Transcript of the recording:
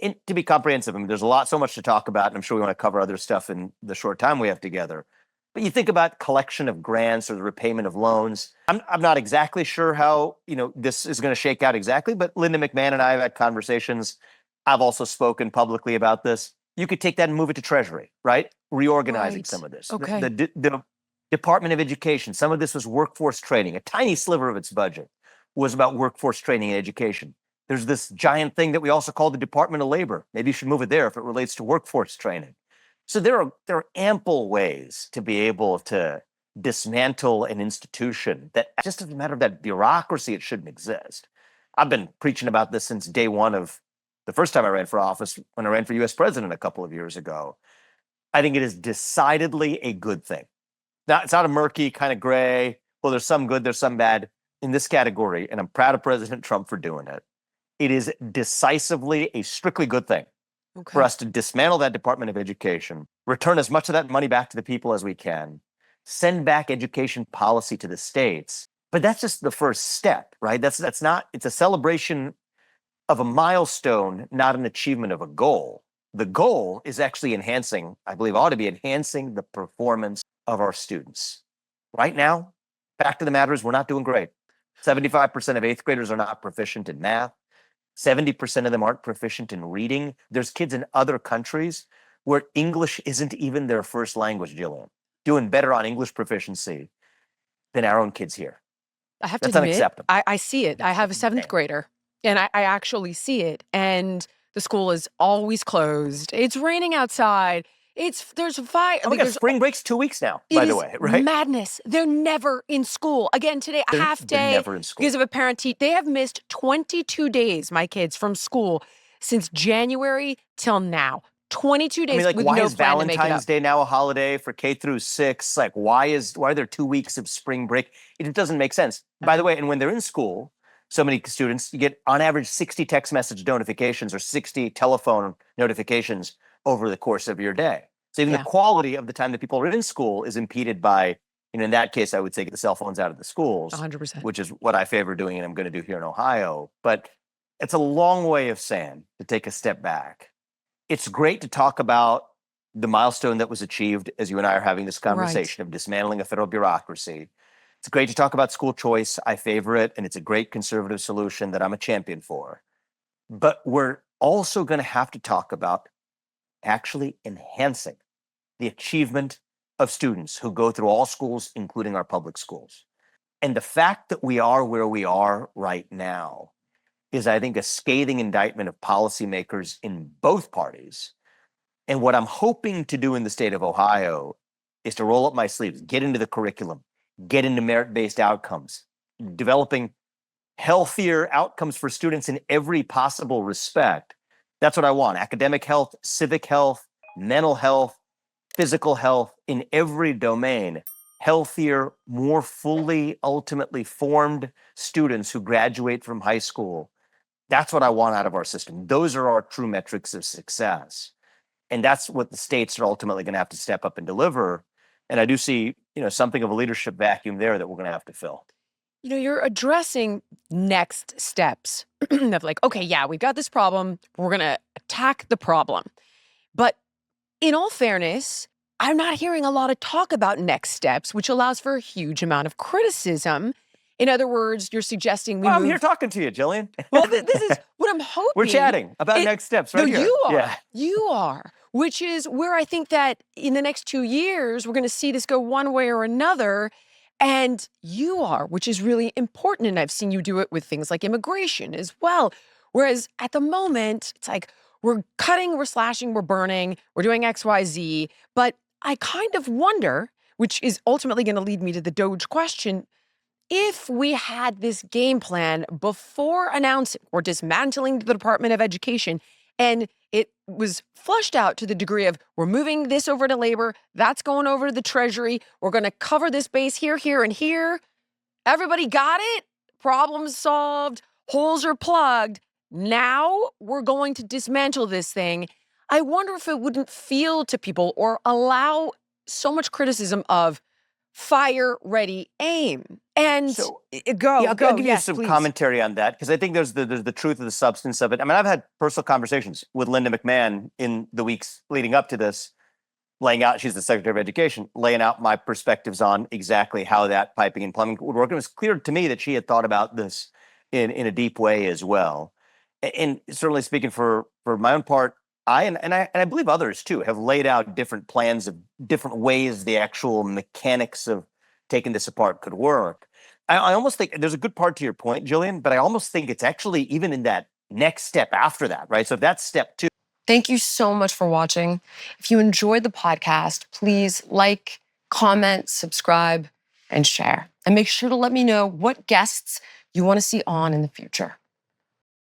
to be comprehensive, I mean, there's so much to talk about, and I'm sure we want to cover other stuff in the short time we have together. But you think about collection of grants or the repayment of loans. I'm not exactly sure how this is going to shake out exactly, but Linda McMahon and I have had conversations. I've also spoken publicly about this. You could take that and move it to Treasury, right? Reorganizing some of this. Okay. The Department of Education, some of this was workforce training. A tiny sliver of its budget was about workforce training and education. There's this giant thing that we also call the Department of Labor. Maybe you should move it there if it relates to workforce training. So there are ample ways to be able to dismantle an institution that just as a matter of that bureaucracy, it shouldn't exist. I've been preaching about this since day one of the first time I ran for office, when I ran for US president a couple of years ago. I think it is decidedly a good thing. Now, it's not a murky kind of gray, well, there's some good, there's some bad in this category, and I'm proud of President Trump for doing it. It is decisively a strictly good thing for us to dismantle that Department of Education, return as much of that money back to the people as we can, send back education policy to the states. But that's just the first step, right? That's not, it's a celebration of a milestone, not an achievement of a goal. The goal is actually enhancing, I believe ought to be enhancing the performance of our students. Right now, fact of the matter is we're not doing great. 75% of eighth graders are not proficient in math. 70% of them aren't proficient in reading. There's kids in other countries where English isn't even their first language, Jillian, doing better on English proficiency than our own kids here. I have to admit, I see it. I have a seventh grader, and I actually see it. And the school is always closed. It's raining outside. There's fire. Oh my God, spring break's 2 weeks now, by the way, right? Madness. They're never in school. Again, today, a half day. They're never in school. Because of a parent teacher. They have missed 22 days, my kids, from school since January till now. 22 days with no plan to make it up. Why is Valentine's Day now a holiday for K through 6? Like, why are there 2 weeks of spring break? It doesn't make sense. By the way, and when they're in school, so many students, you get on average 60 text message notifications or 60 telephone notifications over the course of your day. So even the quality of the time that people are in school is impeded by, in that case, I would say get the cell phones out of the schools, 100%. Which is what I favor doing and I'm going to do here in Ohio. But it's a long way of saying, to take a step back, it's great to talk about the milestone that was achieved as you and I are having this conversation of dismantling a federal bureaucracy. It's great to talk about school choice. I favor it, and it's a great conservative solution that I'm a champion for. But we're also going to have to talk about actually enhancing the achievement of students who go through all schools, including our public schools. And the fact that we are where we are right now is, I think, a scathing indictment of policymakers in both parties. And what I'm hoping to do in the state of Ohio is to roll up my sleeves, get into the curriculum, get into merit-based outcomes, developing healthier outcomes for students in every possible respect. That's what I want. Academic health, civic health, mental health, physical health, in every domain. Healthier, more fully, ultimately formed students who graduate from high school. That's what I want out of our system. Those are our true metrics of success. And that's what the states are ultimately going to have to step up and deliver. And I do see, something of a leadership vacuum there that we're going to have to fill. You're addressing next steps of like, okay, yeah, we've got this problem. We're going to attack the problem. But in all fairness, I'm not hearing a lot of talk about next steps, which allows for a huge amount of criticism. In other words, you're suggesting I'm here talking to you, Jillian. Well, this is what I'm hoping. We're chatting about next steps right here. You are. Yeah. You are. Which is where I think that in the next 2 years, we're going to see this go one way or another. And you are, which is really important. And I've seen you do it with things like immigration as well. Whereas at the moment, it's like we're cutting, we're slashing, we're burning, we're doing X, Y, Z. But I kind of wonder, which is ultimately going to lead me to the DOGE question, if we had this game plan before announcing or dismantling the Department of Education, and it was flushed out to the degree of we're moving this over to labor, that's going over to the Treasury, we're going to cover this base here, here, and here. Everybody got it? Problem solved. Holes are plugged. Now we're going to dismantle this thing. I wonder if it wouldn't feel to people or allow so much criticism of fire, ready, aim. And So, go, yeah, I'll go. give Yes, you some please. commentary on that because I think there's the truth of the substance of it. I mean, I've had personal conversations with Linda McMahon in the weeks leading up to this, laying out, she's the Secretary of Education, laying out my perspectives on exactly how that piping and plumbing would work. It was clear to me that she had thought about this in a deep way as well. And certainly speaking for my own part, I believe others too have laid out different plans of different ways the actual mechanics of taking this apart could work. I almost think there's a good part to your point, Jillian, but I almost think it's actually even in that next step after that, right? So if that's step two. Thank you so much for watching. If you enjoyed the podcast, please like, comment, subscribe, and share. And make sure to let me know what guests you want to see on in the future.